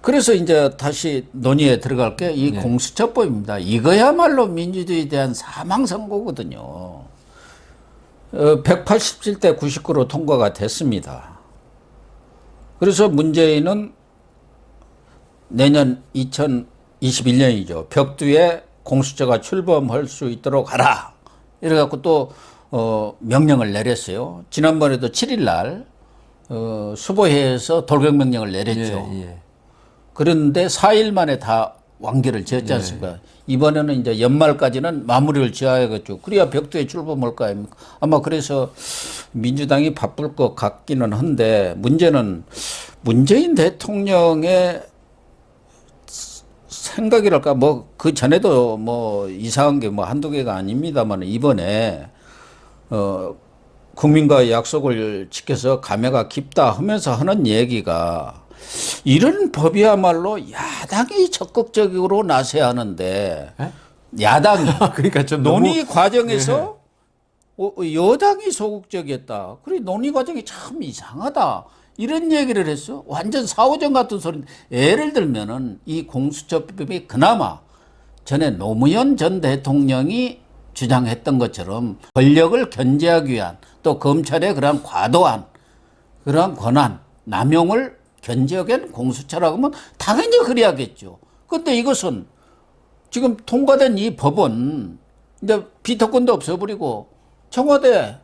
그래서 이제 다시 논의에 들어갈 게 이 예. 공수처법입니다. 이거야말로 민주주의에 대한 사망선고거든요. 187대 99로 통과가 됐습니다. 그래서 문재인은 내년 2021년이죠. 벽두에 공수처가 출범할 수 있도록 하라. 이래갖고 또 명령을 내렸어요. 지난번에도 7일 날 수보회에서 돌격명령을 내렸죠. 예, 예. 그런데 4일 만에 다 완결을 지었지 않습니까? 예. 이번에는 이제 연말까지는 마무리를 지어야겠죠. 그래야 벽두에 출범할 거 아닙니까? 아마 그래서 민주당이 바쁠 것 같기는 한데 문제는 문재인 대통령의 생각이랄까 뭐 그 전에도 뭐 이상한 게 뭐 한두 개가 아닙니다만 이번에 국민과의 약속을 지켜서 감회가 깊다 하면서 하는 얘기가 이런 법이야말로 야당이 적극적으로 나서야 하는데 에? 야당이 그러니까 좀 논의 너무, 과정에서 여당이 소극적이었다. 그래 논의 과정이 참 이상하다. 이런 얘기를 했어. 완전 사오정 같은 소리. 예를 들면은 이 공수처법이 그나마 전에 노무현 전 대통령이 주장했던 것처럼 권력을 견제하기 위한 또 검찰의 그러한 과도한 그러한 권한 남용을 견제하기 위한 공수처라고 하면 당연히 그래야겠죠. 그런데 이것은 지금 통과된 이 법은 이제 비토권도 없애버리고 청와대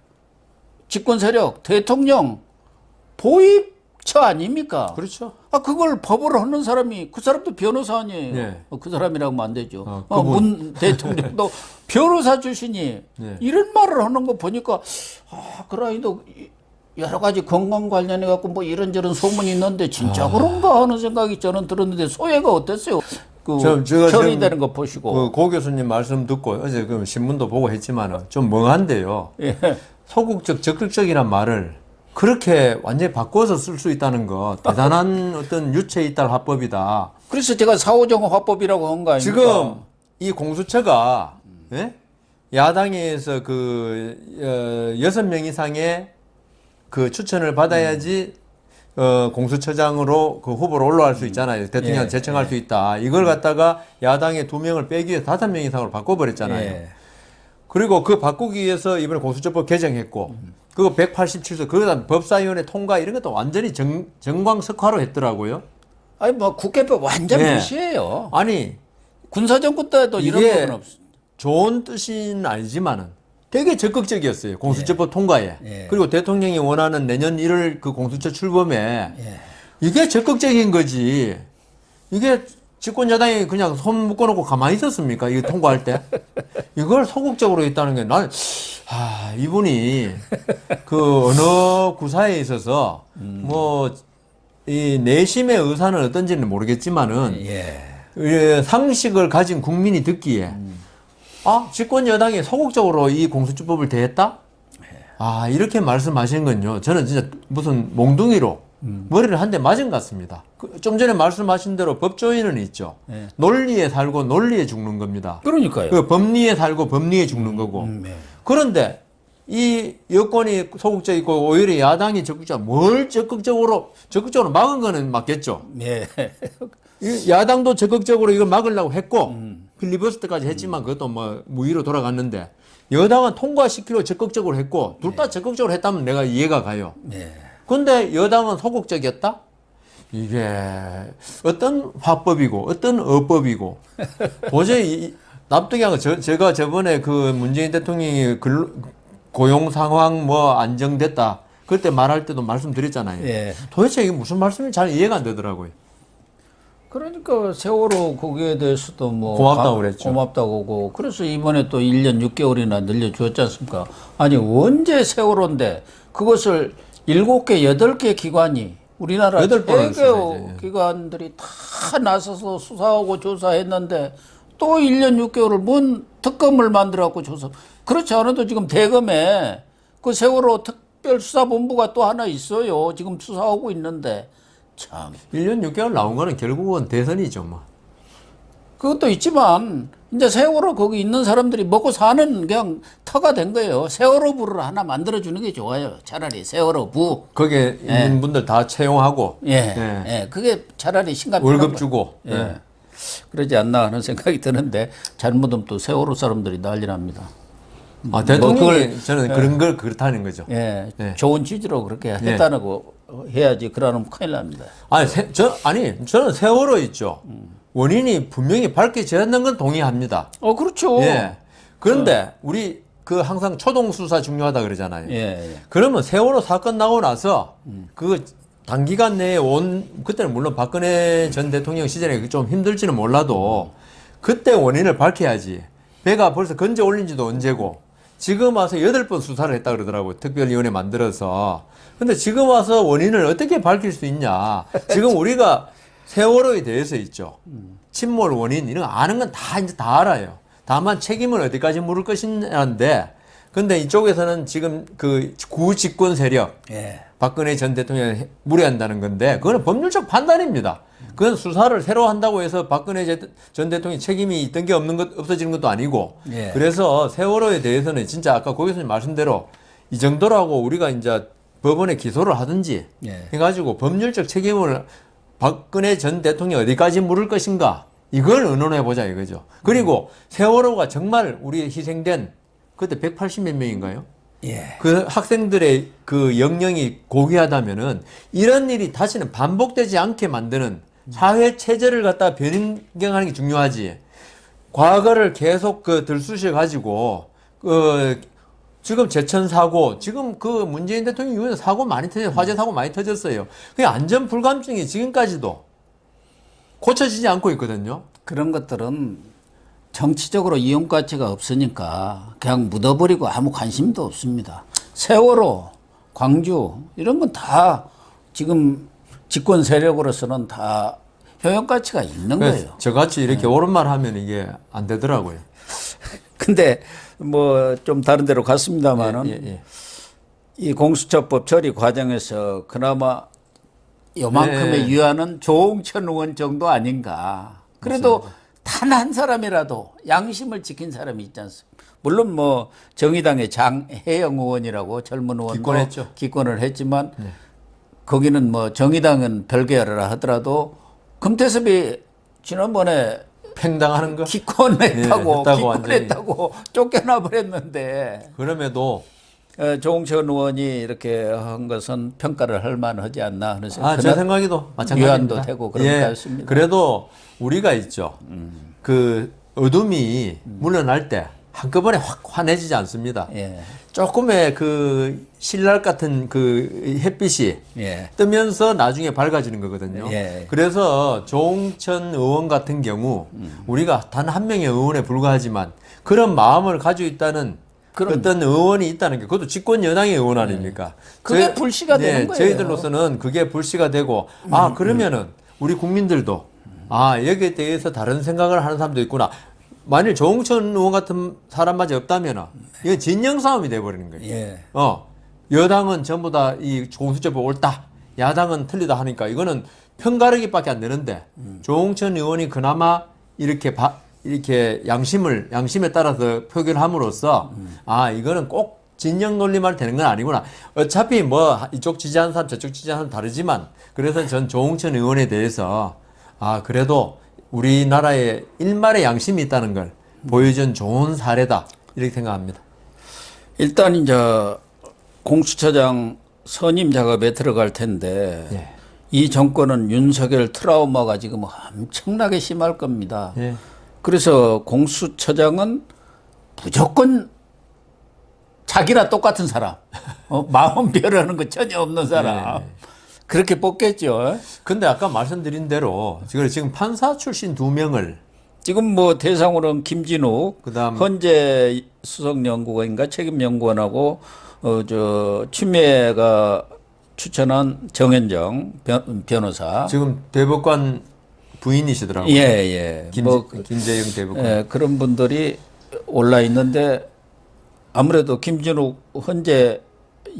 집권 세력 대통령 보입처 아닙니까? 그렇죠. 그걸 법으로 하는 사람이 그 사람도 변호사 아니에요. 예. 그 사람이라고 하면 안 되죠. 그분. 문 대통령도 변호사 출신이 예. 이런 말을 하는 거 보니까 그라이도 여러 가지 건강 관련해 갖고 뭐 이런저런 소문이 있는데 진짜 그런가 하는 생각이 저는 들었는데 소회가 어땠어요? 제가 처리되는 거 보시고. 고 교수님 말씀 듣고 어제 그 신문도 보고 했지만은 좀 멍한데요. 예. 소극적, 적극적이란 말을 그렇게 완전히 바꿔서 쓸 수 있다는 거 대단한 어떤 유체 이탈 화법이다. 그래서 제가 사오정 화법이라고 한 거 아닙니까? 지금 이 공수처가 예? 야당에서 그 6명 이상의 그 추천을 받아야지 공수처장으로 그 후보로 올라갈 수 있잖아요. 대통령 예, 제청할 수 있다. 이걸 갖다가 야당의 2명을 빼기 위해서 5명 이상으로 바꿔버렸잖아요. 예. 그리고 그 바꾸기 위해서 이번에 공수처법 개정했고 그거 187석 그거다 법사위원회 통과 이런 것도 완전히 정광석화로 했더라고요. 아니 뭐 국회법 완전 예. 무시해요. 아니 군사정권 때도 이런 이게 법은 없어. 좋은 뜻은 아니지만은 되게 적극적이었어요. 공수처법 통과에. 예. 그리고 대통령이 원하는 내년 1월 그 공수처 출범에 예. 이게 적극적인 거지. 이게 집권 여당이 그냥 손 묶어놓고 가만히 있었습니까? 이거 통과할 때. 이걸 소극적으로 했다는 게 난, 이분이 그 어느 구사에 있어서 뭐 이 내심의 의사는 어떤지는 모르겠지만은 예. 상식을 가진 국민이 듣기에 집권 여당이 소극적으로 이 공수처법을 대했다? 이렇게 말씀하시는 건요. 저는 진짜 무슨 몽둥이로 머리를 한 대 맞은 것 같습니다. 좀 전에 말씀하신 대로 법조인은 있죠. 예. 논리에 살고 논리에 죽는 겁니다. 그러니까요. 그 법리에 살고 법리에 죽는 거고. 예. 그런데 이 여권이 소극적이고 오히려 야당이 뭘 적극적으로 막은 거는 맞겠죠. 예. 이 야당도 적극적으로 이걸 막으려고 했고 필리버스터까지 했지만 그것도 뭐 무의로 돌아갔는데 여당은 통과시키려 적극적으로 했고 둘 다 적극적으로 했다면 내가 이해가 가요. 예. 근데 여당은 소극적이었다? 이게 어떤 화법이고 어떤 어법이고 도저히 납득이 안 가. 제가 저번에 그 문재인 대통령이 고용 상황 뭐 안정됐다 그때 말할 때도 말씀드렸잖아요. 예. 도대체 이게 무슨 말씀인지 잘 이해가 안 되더라고요. 그러니까 세월호 거기에 대해서도 뭐 고맙다고 그랬죠. 고맙다고 하고 그래서 이번에 또 1년 6개월이나 늘려주었지 않습니까? 아니 언제 세월호인데 그것을 7개, 8개 기관이 우리나라 8번을 세계 기관들이 다 나서서 수사하고 조사했는데 또 1년 6개월을 뭔 특검을 만들어갖고 조사. 그렇지 않아도 지금 대검에 그 세월호 특별수사본부가 또 하나 있어요. 지금 수사하고 있는데 참. 1년 6개월 나온 거는 결국은 대선이죠, 뭐. 그것도 있지만 이제 세월호 거기 있는 사람들이 먹고 사는 그냥 터가 된 거예요. 세월호 부를 하나 만들어주는 게 좋아요. 차라리 세월호 부. 거기에 있는 분들 다 채용하고 예. 그게 차라리 심각한 월급 주고. 예. 그러지 않나 하는 생각이 드는데 잘못하면 또 세월호 사람들이 난리 납니다. 대통령이 저는 그런 걸 그렇다는 거죠. 예. 좋은 취지로 그렇게 했다고 해야지. 그러면 큰일 납니다. 저는 세월호 있죠. 원인이 분명히 밝혀져야 하는 건 동의합니다. 그렇죠. 예. 그런데 우리 그 항상 초동 수사 중요하다 그러잖아요. 예. 그러면 세월호 사건 나고 나서 그 단기간 내에 그때는 물론 박근혜 전 대통령 시절에 좀 힘들지는 몰라도 그때 원인을 밝혀야지. 배가 벌써 건져 올린 지도 언제고 지금 와서 8번 수사를 했다 그러더라고요. 특별위원회 만들어서. 근데 지금 와서 원인을 어떻게 밝힐 수 있냐. 지금 우리가 세월호에 대해서 있죠. 침몰 원인 이런 거 아는 건 이제 다 알아요. 다만 책임을 어디까지 물을 것이냐인데 근데 이쪽에서는 지금 그 구집권 세력 박근혜 전 대통령을 무례한다는 건데 그거는 법률적 판단입니다. 그건 수사를 새로 한다고 해서 박근혜 전 대통령이 책임이 있던 게 없어지는 것도 아니고 그래서 세월호에 대해서는 진짜 아까 고 교수님 말씀대로 이 정도라고 우리가 이제 법원에 기소를 하든지 해가지고 법률적 책임을 박근혜 전 대통령이 어디까지 물을 것인가 이걸 의논해보자 이거죠. 그리고 세월호가 정말 우리 희생된 그때 180몇 명인가요? 그 학생들의 그 역량이 고귀하다면은 이런 일이 다시는 반복되지 않게 만드는 사회 체제를 갖다 변경하는 게 중요하지. 과거를 계속 들쑤셔 가지고 지금 제천 사고 지금 그 문재인 대통령 이후에 사고 많이 화재 사고 많이 터졌어요. 그 안전 불감증이 지금까지도 고쳐지지 않고 있거든요. 그런 것들은 정치적으로 이용 가치가 없으니까 그냥 묻어버리고 아무 관심도 없습니다. 세월호, 광주 이런 건 다 지금 집권 세력으로서는 다 효용 가치가 있는 거예요. 저같이 이렇게 옳은 말 하면 이게 안 되더라고요. 근데 뭐 좀 다른 데로 갔습니다만은 이 공수처법 처리 과정에서 그나마 요만큼의 유한은 조홍천 의원 정도 아닌가. 그래도 단 한 사람이라도 양심을 지킨 사람이 있지 않습니까? 물론 뭐 정의당의 장혜영 의원이라고 젊은 의원도 기권을 했지만 거기는 뭐 정의당은 별개라 하더라도 금태섭이 지난번에 팽당하는 거 기권했다고 쫓겨나 버렸는데 그럼에도 조홍천 의원이 이렇게 한 것은 평가를 할 만하지 않나 하는 생각. 제 생각에도 마찬가지입니다. 유한도 되고 그런 것 같습니다. 그래도 우리가 있죠. 그 어둠이 물러날 때 한꺼번에 확 환해지지 않습니다. 조금의 그 신랄 같은 그 햇빛이 뜨면서 나중에 밝아지는 거거든요. 그래서 조홍천 의원 같은 경우 우리가 단 한 명의 의원에 불과하지만 그런 마음을 가지고 있다는 어떤 의원이 있다는 게 그것도 집권 여당의 의원 아닙니까? 그게 불씨가 되는 거예요. 저희들로서는 그게 불씨가 되고 그러면은 우리 국민들도 여기에 대해서 다른 생각을 하는 사람도 있구나. 만일 조홍천 의원 같은 사람마저 없다면 이건 진영 싸움이 돼버리는 거예요. 여당은 전부 다 이 공수처법 옳다, 야당은 틀리다 하니까 이거는 편가르기밖에 안 되는데 조홍천 의원이 그나마 이렇게 양심에 따라서 표결함으로써 이거는 꼭 진영 논리만 되는 건 아니구나. 어차피 뭐 이쪽 지지하는 사람 저쪽 지지하는 사람 다르지만 그래서 전 조홍천 의원에 대해서 그래도 우리나라에 일말의 양심이 있다는 걸 보여준 좋은 사례다 이렇게 생각합니다. 일단 이제 공수처장 선임 작업에 들어갈 텐데 이 정권은 윤석열 트라우마가 지금 엄청나게 심할 겁니다. 그래서 공수처장은 무조건 자기랑 똑같은 사람, 마음 변하는 거 전혀 없는 사람 그렇게 뽑겠죠. 근데 아까 말씀드린 대로 지금 판사 출신 2명을 지금 뭐 대상으로는 김진욱, 그다음 헌재 수석연구원인가 책임연구원하고 추미애가 추천한 정현정 변호사. 지금 대법관 부인이시더라고요. 김재영 대법관. 그런 분들이 올라 있는데 아무래도 김진욱 헌재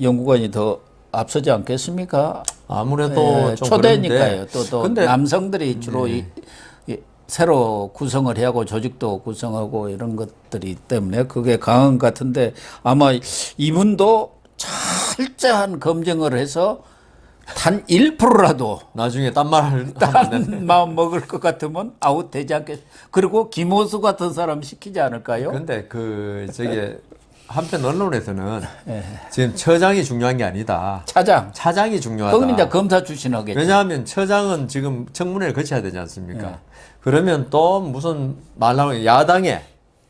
연구관이 더 앞서지 않겠습니까? 아무래도 좀 초대니까요. 그런데, 또 남성들이 주로 새로 구성을 해야 하고 조직도 구성하고 이런 것들이 때문에 그게 강한 것 같은데 아마 이분도 철저한 검증을 해서 단 1%라도 나중에 딴 말 하면 안 돼. 딴 마음 먹을 것 같으면 아웃되지 않겠. 그리고 김호수 같은 사람 시키지 않을까요? 근데 저게 한편 언론에서는 지금 처장이 중요한 게 아니다. 차장이 중요하다. 거기는 이제 검사 출신 하겠죠. 왜냐하면 처장은 지금 청문회를 거쳐야 되지 않습니까? 그러면 또 무슨 말 나오면 야당에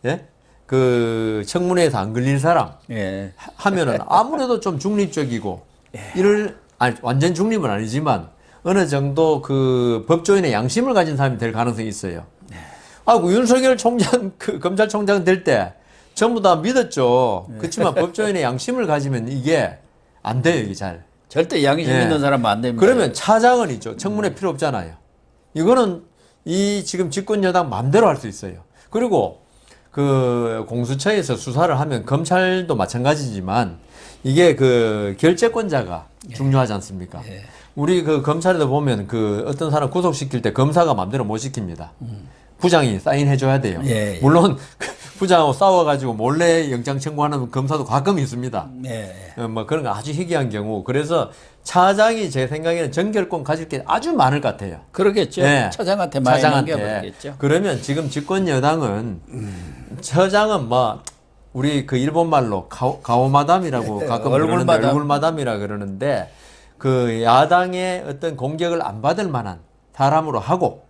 예? 그 청문회에서 안 걸릴 사람 예. 하면은 아무래도 좀 중립적이고 아니 완전 중립은 아니지만 어느 정도 그 법조인의 양심을 가진 사람이 될 가능성이 있어요. 그 윤석열 총장 그 검찰총장 될 때 전부 다 믿었죠. 그렇지만 법조인의 양심을 가지면 이게 안 돼요, 이게 잘. 절대 양심 있는 사람은 안 됩니다. 그러면 차장은 있죠. 청문회 필요 없잖아요. 이거는 이 지금 집권 여당 마음대로 할 수 있어요. 그리고 그 공수처에서 수사를 하면 검찰도 마찬가지지만 이게 그 결재권자가 중요하지 않습니까? 우리 그 검찰에도 보면 그 어떤 사람 구속시킬 때 검사가 마음대로 못 시킵니다. 부장이 사인해줘야 돼요. 물론 부장하고 싸워가지고 몰래 영장 청구하는 검사도 가끔 있습니다. 뭐 그런 거 아주 희귀한 경우. 그래서 차장이 제 생각에는 전결권 가질 게 아주 많을 것 같아요. 그러겠죠. 차장한테 많이 넘겨버리겠죠. 그러면 지금 집권 여당은 처장은 뭐 우리 그 일본 말로 가오마담이라고 가끔 그러는데 얼굴마담이라 그러는데 그 야당의 어떤 공격을 안 받을 만한 사람으로 하고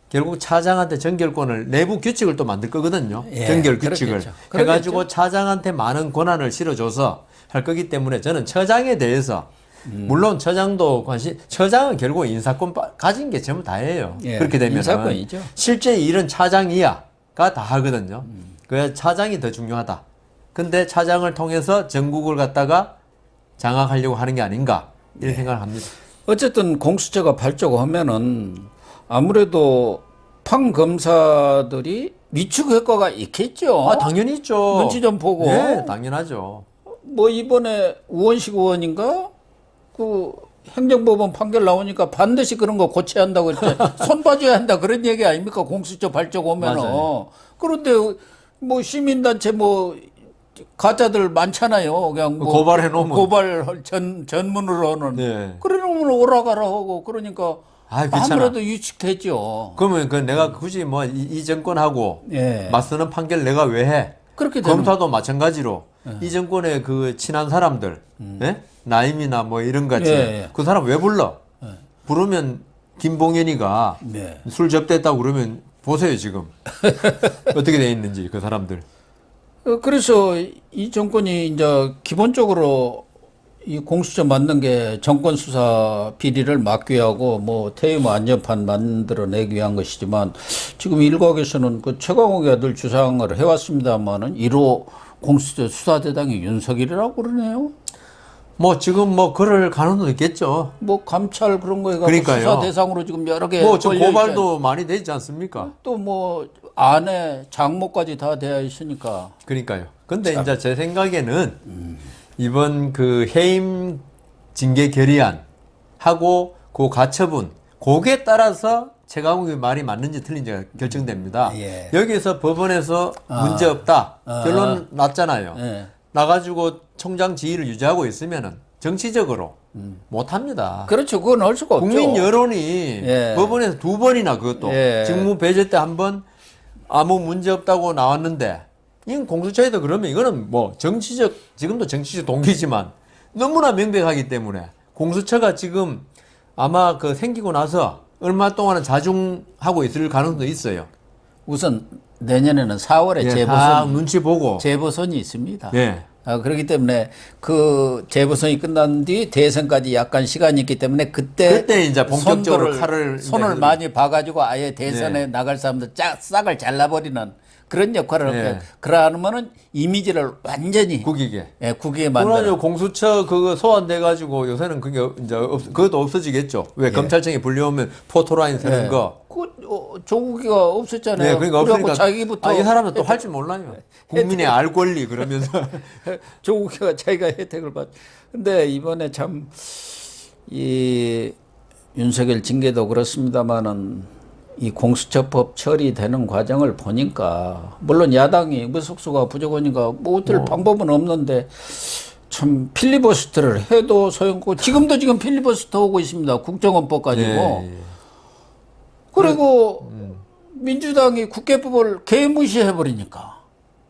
결국 차장한테 전결권을 내부 규칙을 또 만들 거거든요. 전결 규칙을 해가지고 차장한테 많은 권한을 실어줘서 할 거기 때문에 저는 처장에 대해서 물론 처장도 처장은 결국 인사권 가진 게 전부 다예요. 그렇게 되면 인사권이죠. 실제 일은 차장이야가 다 하거든요. 그래서 차장이 더 중요하다. 근데 차장을 통해서 전국을 갖다가 장악하려고 하는 게 아닌가 이런 생각을 합니다. 어쨌든 공수처가 발족하면은 아무래도 판 검사들이 위축 효과가 있겠죠. 당연히 있죠. 눈치 좀 보고. 네, 당연하죠. 뭐 이번에 우원식 의원인가 그 행정법원 판결 나오니까 반드시 그런 거 고쳐야 한다고 그랬죠. 손 봐줘야 한다 그런 얘기 아닙니까? 공수처 발족 오면은. 맞아요. 그런데 뭐 시민단체 뭐 가짜들 많잖아요. 그냥 뭐 고발해 놓으면 고발 전문으로는. 그래 놓으면 오라가라 하고 그러니까 아무래도 위축되죠. 그러면 내가 굳이 뭐 이 정권하고 맞서는 판결 내가 왜 해? 그렇게 되는 검사도 마찬가지로 이 정권의 그 친한 사람들, 나임이나 뭐 이런 같이 그 사람 왜 불러? 부르면 김봉현이가 술 접대했다고 그러면 보세요 지금 어떻게 돼 있는지 그 사람들. 그래서 이 정권이 이제 기본적으로 이 공수처 만든 게 정권 수사 비리를 막기 위하고 뭐 퇴임 안전판 만들어내기 위한 것이지만 지금 일각에서는 그 최강욱이가 늘 주장을 해왔습니다만은 1호 공수처 수사대장이 윤석열이라고 그러네요. 뭐 지금 뭐 그럴 가능성도 있겠죠. 뭐 감찰 그런 거 해가지고 수사 대상으로 지금 여러 개 뭐 지금 고발도 많이 되지 않습니까? 또 뭐 안에 장모까지 다 되어 있으니까. 그러니까요. 근데 이제 제 생각에는 이번 그 해임 징계 결의안 하고 그 가처분 그게 따라서 최강욱의 말이 맞는지 틀린지가 결정됩니다. 여기서 법원에서 문제 없다 결론 났잖아요. 나가지고 총장 지위를 유지하고 있으면은 정치적으로 못합니다. 그렇죠. 그건 할 수가 없죠. 국민 여론이 법원에서 2번이나 그것도 직무 배제 때 한 번 아무 문제 없다고 나왔는데 이건 공수처에도 그러면 이거는 뭐 정치적 지금도 정치적 동기지만 너무나 명백하기 때문에 공수처가 지금 아마 그 생기고 나서 얼마 동안은 자중하고 있을 가능성도 있어요. 우선 내년에는 4월에 눈치 보고 재보선이 있습니다. 그렇기 때문에 그 재보선이 끝난 뒤 대선까지 약간 시간이 있기 때문에 그때 이제 본격적으로 손을 많이 봐가지고 아예 대선에 나갈 사람들 싹을 잘라버리는 그런 역할을 할 그러면은 이미지를 완전히 국익에 만들어. 그러나 공수처 그거 소환돼가지고 요새는 그게 이제 그것도 없어지겠죠. 왜 검찰청에 불려오면 포토라인 세는 거. 조국이가 없었잖아요. 그러니까 자기부터 이 사람은 또 할 줄 몰라요. 국민의 알 권리 그러면서 조국이가 자기가 혜택을 받. 근데 이번에 참 이 윤석열 징계도 그렇습니다만은 이 공수처법 처리되는 과정을 보니까 물론 야당이 무속수가 부족하니까 뭐 어쩔 방법은 없는데 참 필리버스터를 해도 소용없고 지금도 지금 필리버스터 오고 있습니다. 국정원법 가지고. 예. 그리고 민주당이 국회법을 개무시해버리니까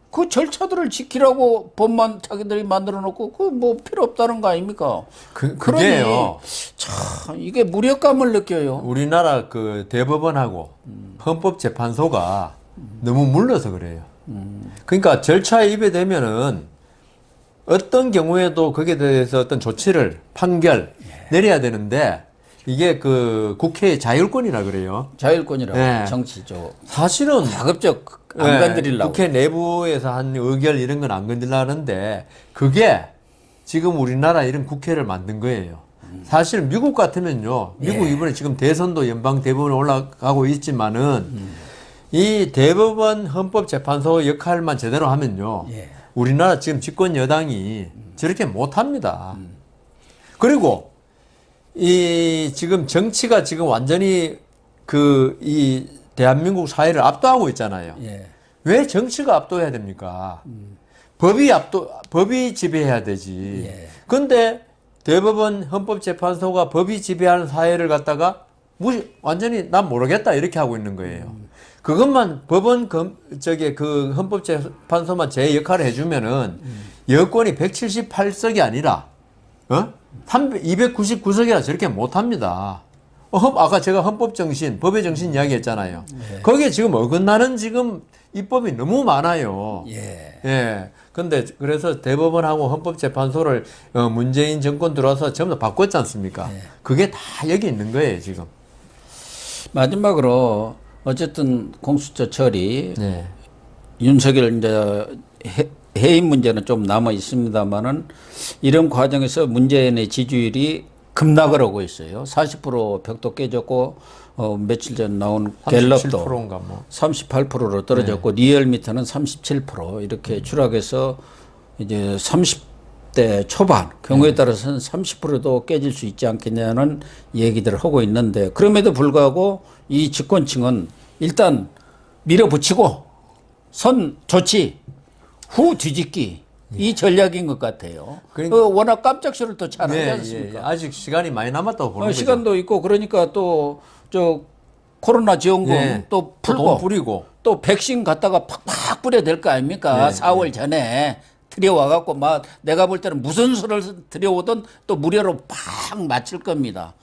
그 절차들을 지키라고 법만 자기들이 만들어 놓고 그 뭐 필요 없다는 거 아닙니까? 그게요. 참 이게 무력감을 느껴요. 우리나라 그 대법원하고 헌법재판소가 너무 물러서 그래요. 그러니까 절차에 입에되면은 어떤 경우에도 거기에 대해서 어떤 조치를 판결 내려야 되는데 이게 그 국회의 자율권이라 그래요. 자율권이라고 네. 정치죠. 사실은 가급적 안 건드리려고. 국회 내부에서 한 의결 이런 건 안 건드리려는데 그게 지금 우리나라 이런 국회를 만든 거예요. 사실 미국 같으면요. 미국 이번에 지금 대선도 연방 대법원에 올라가고 있지만은 이 대법원 헌법재판소 역할만 제대로 하면요. 우리나라 지금 집권 여당이 저렇게 못합니다. 그리고 이 지금 정치가 지금 완전히 그 이 대한민국 사회를 압도하고 있잖아요. 왜 정치가 압도해야 됩니까? 법이 지배해야 되지. 근데 대법원 헌법재판소가 법이 지배하는 사회를 갖다가 완전히 난 모르겠다 이렇게 하고 있는 거예요. 그것만 법원 그 헌법재판소만 제 역할을 해주면은 여권이 178석이 아니라 299석이라 저렇게 못합니다. 아까 제가 헌법 정신, 법의 정신 이야기했잖아요. 거기에 지금 어긋나는 지금 입법이 너무 많아요. 근데 그래서 대법원하고 헌법재판소를 문재인 정권 들어와서 전부 다 바꿨지 않습니까? 그게 다 여기 있는 거예요, 지금. 마지막으로 어쨌든 공수처 처리 윤석열 이제 해임 문제는 좀 남아 있습니다만은 이런 과정에서 문재인의 지지율이 급락을 하고 있어요. 40% 벽도 깨졌고 며칠 전 나온 갤럽도 37%인가 뭐. 38%로 떨어졌고 리얼미터는 37% 이렇게 추락해서 이제 30대 초반 경우에 따라서는 30%도 깨질 수 있지 않겠냐는 얘기들을 하고 있는데 그럼에도 불구하고 이 집권층은 일단 밀어붙이고 선 조치 후 뒤집기 이 전략인 것 같아요. 그러니까, 워낙 깜짝쇼를 또 잘 하지 않습니까? 아직 시간이 많이 남았다고 보는 거죠. 시간도 있고 그러니까 또 저 코로나 지원금 또 풀고 돈 뿌리고 또 백신 갖다가 팍팍 뿌려야 될 거 아닙니까? 4월 전에 들여와갖고 막 내가 볼 때는 무슨 수를 들여오든 또 무료로 팍 맞출 겁니다.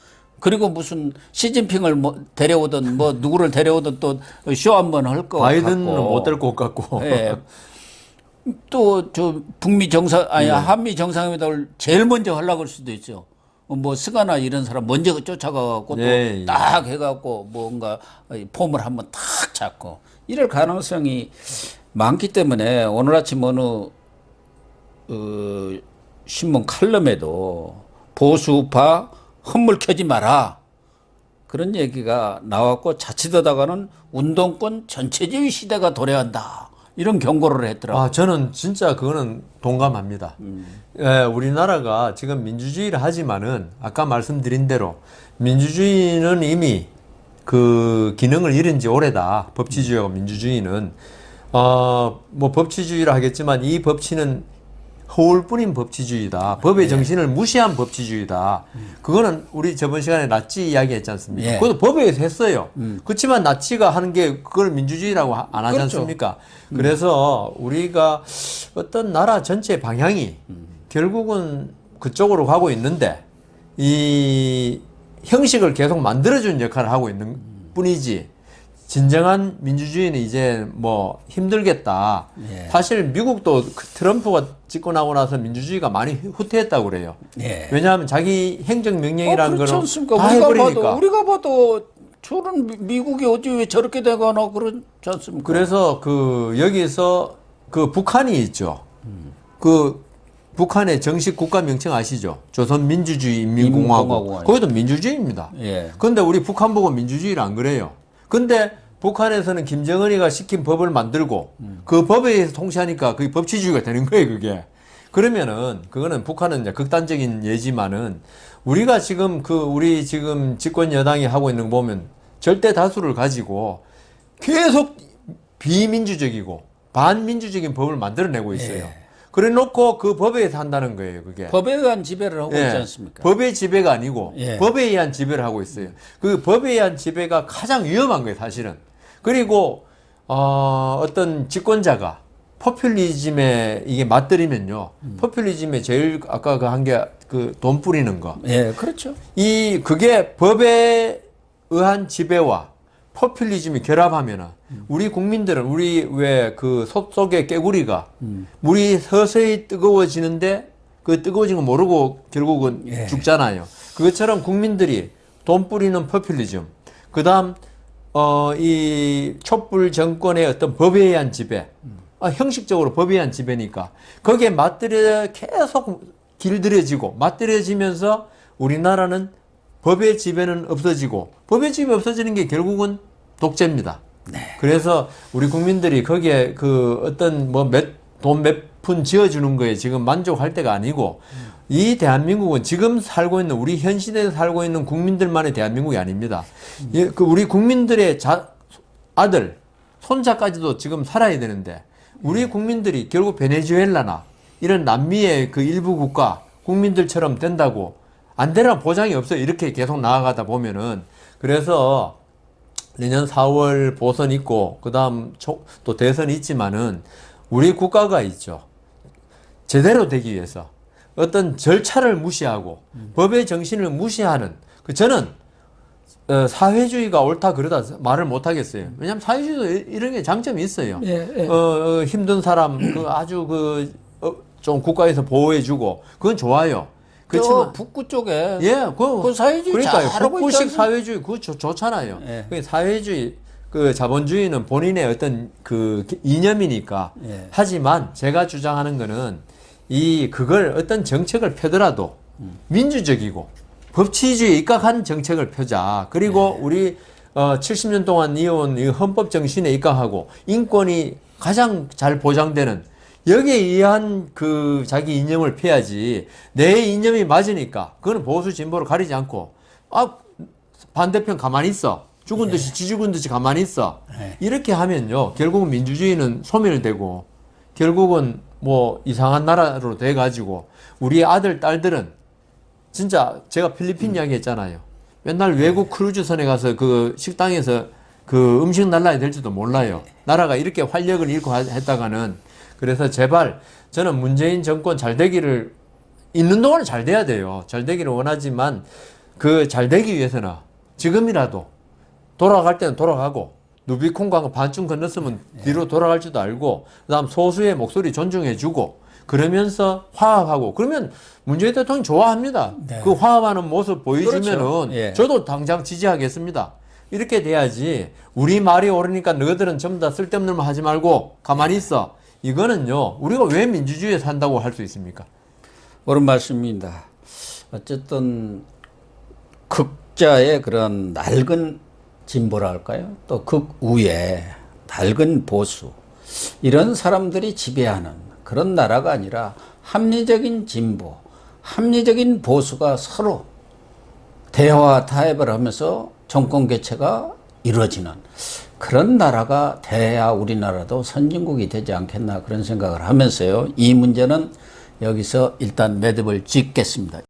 그리고 무슨 시진핑을 뭐 데려오든 뭐 누구를 데려오든 또 쇼 한번 할 거 같고 바이든은 못 될 것 같고. 또 저 북미 한미 정상회담을 제일 먼저 하려고 할 수도 있죠. 뭐 스가나 이런 사람 먼저 쫓아가갖고 또 딱 해갖고 뭔가 폼을 한번 탁 잡고 이럴 가능성이 많기 때문에 오늘 아침 어느 신문 칼럼에도 보수파 헛물 켜지 마라 그런 얘기가 나왔고 자칫하다가는 운동권 전체주의 시대가 도래한다. 이런 경고를 했더라고요. 저는 진짜 그거는 동감합니다. 우리나라가 지금 민주주의를 하지만은 아까 말씀드린 대로 민주주의는 이미 그 기능을 잃은 지 오래다. 법치주의하고 민주주의는 뭐 법치주의라 하겠지만 이 법치는 허울뿐인 법치주의다. 법의 정신을 무시한 법치주의다. 그거는 우리 저번 시간에 나치 이야기했지 않습니까? 그것도 법에서 했어요. 그렇지만 나치가 하는 게 그걸 민주주의라고 안 하지 않습니까? 그래서 우리가 어떤 나라 전체 방향이 결국은 그쪽으로 가고 있는데 이 형식을 계속 만들어주는 역할을 하고 있는 뿐이지 진정한 민주주의는 이제 뭐 힘들겠다. 사실 미국도 트럼프가 집권하고 나서 민주주의가 많이 후퇴했다고 그래요. 왜냐하면 자기 행정명령이라는 거는 다 해버리니까. 우리가 봐도 저런 미국이 어찌 왜 저렇게 되거나 그렇지 않습니까? 그래서 그 여기서 그 북한이 있죠. 그 북한의 정식 국가 명칭 아시죠? 조선민주주의인민공화국. 거기도 민주주의입니다. 그런데 우리 북한 보고 민주주의를 안 그래요. 근데 북한에서는 김정은이가 시킨 법을 만들고 그 법에 의해서 통치하니까 그게 법치주의가 되는 거예요, 그게. 그러면은 그거는 북한은 이제 극단적인 예지만은 우리가 지금 우리 지금 집권 여당이 하고 있는 거 보면 절대 다수를 가지고 계속 비민주적이고 반민주적인 법을 만들어내고 있어요. 예. 그래 놓고 그 법에 의해서 한다는 거예요, 그게. 법에 의한 지배를 하고 예. 있지 않습니까? 법의 지배가 아니고 예. 법에 의한 지배를 하고 있어요. 그 법에 의한 지배가 가장 위험한 거예요, 사실은. 그리고 어떤 집권자가 포퓰리즘에 이게 맞들이면요. 포퓰리즘에 제일 아까 그 한 게 그 돈 뿌리는 거. 예, 그렇죠. 그게 법에 의한 지배와 포퓰리즘이 결합하면은 우리 국민들은 우리 왜 그 속속의 깨구리가 물이 서서히 뜨거워지는데 그 뜨거워진 거 모르고 결국은 예. 죽잖아요. 그것처럼 국민들이 돈 뿌리는 포퓰리즘, 그다음 이 촛불 정권의 어떤 법에 의한 지배, 형식적으로 법에 의한 지배니까 거기에 맞들여 계속 길들여지고 맞들여지면서 우리나라는 법의 지배는 없어지고 법의 지배 없어지는 게 결국은 독재입니다. 그래서 우리 국민들이 거기에 그 어떤 뭐 돈 몇 푼 지어주는 거에 지금 만족할 때가 아니고 이 대한민국은 지금 살고 있는 우리 현 시대에 살고 있는 국민들만의 대한민국이 아닙니다. 예, 그 우리 국민들의 아들, 손자까지도 지금 살아야 되는데 우리 국민들이 결국 베네수엘라나 이런 남미의 그 일부 국가 국민들처럼 된다고 안 되라는 보장이 없어요. 이렇게 계속 나아가다 보면은. 그래서 내년 4월 보선 있고 그다음 또 대선이 있지만은 우리 국가가 있죠. 제대로 되기 위해서 어떤 절차를 무시하고 법의 정신을 무시하는 저는 사회주의가 옳다 그러다 말을 못 하겠어요. 왜냐하면 사회주의도 이런 게 장점이 있어요. 예, 예. 힘든 사람 아주 좀 국가에서 보호해주고 그건 좋아요. 저 그렇지만 북구 쪽에 예, 그 사회주의 그러니까요. 잘하고 북구식 있잖아요. 사회주의 그거 좋잖아요. 예. 그 사회주의 그 자본주의는 본인의 어떤 그 이념이니까. 예. 하지만 제가 주장하는 거는 그걸 어떤 정책을 펴더라도 민주적이고 법치주의에 입각한 정책을 펴자. 그리고 우리 70년 동안 이어온 이 헌법 정신에 입각하고 인권이 가장 잘 보장되는 여기에 의한 그 자기 이념을 펴야지. 내 이념이 맞으니까 그거는 보수 진보를 가리지 않고 반대편 가만히 있어. 죽은 듯이 쥐죽은 듯이 가만히 있어. 이렇게 하면요. 결국은 민주주의는 소멸되고 결국은 뭐 이상한 나라로 돼가지고 우리 아들 딸들은 진짜 제가 필리핀 이야기 했잖아요. 맨날 외국 크루즈선에 가서 그 식당에서 그 음식 날라야 될지도 몰라요. 나라가 이렇게 활력을 잃고 했다가는. 그래서 제발 저는 문재인 정권 잘 되기를 있는 동안은 잘 돼야 돼요. 잘 되기를 원하지만 그 잘 되기 위해서는 지금이라도 돌아갈 때는 돌아가고 누비콩강 반쯤 건넜으면 뒤로 돌아갈 줄도 알고 그다음 소수의 목소리 존중해주고 그러면서 화합하고 그러면 문재인 대통령 좋아합니다. 네. 그 화합하는 모습 보여주면은 그렇죠. 예. 저도 당장 지지하겠습니다. 이렇게 돼야지 우리 말이 옳으니까 너희들은 전부 다 쓸데없는 말 하지 말고 가만히 있어. 이거는요 우리가 왜 민주주의에 산다고 할 수 있습니까? 옳은 말씀입니다. 어쨌든 극자의 그런 낡은 진보라 할까요? 또 극우의 낡은 보수 이런 사람들이 지배하는 그런 나라가 아니라 합리적인 진보, 합리적인 보수가 서로 대화 타협을 하면서 정권 개최가 이루어지는 그런 나라가 돼야 우리나라도 선진국이 되지 않겠나 그런 생각을 하면서요. 이 문제는 여기서 일단 매듭을 짓겠습니다.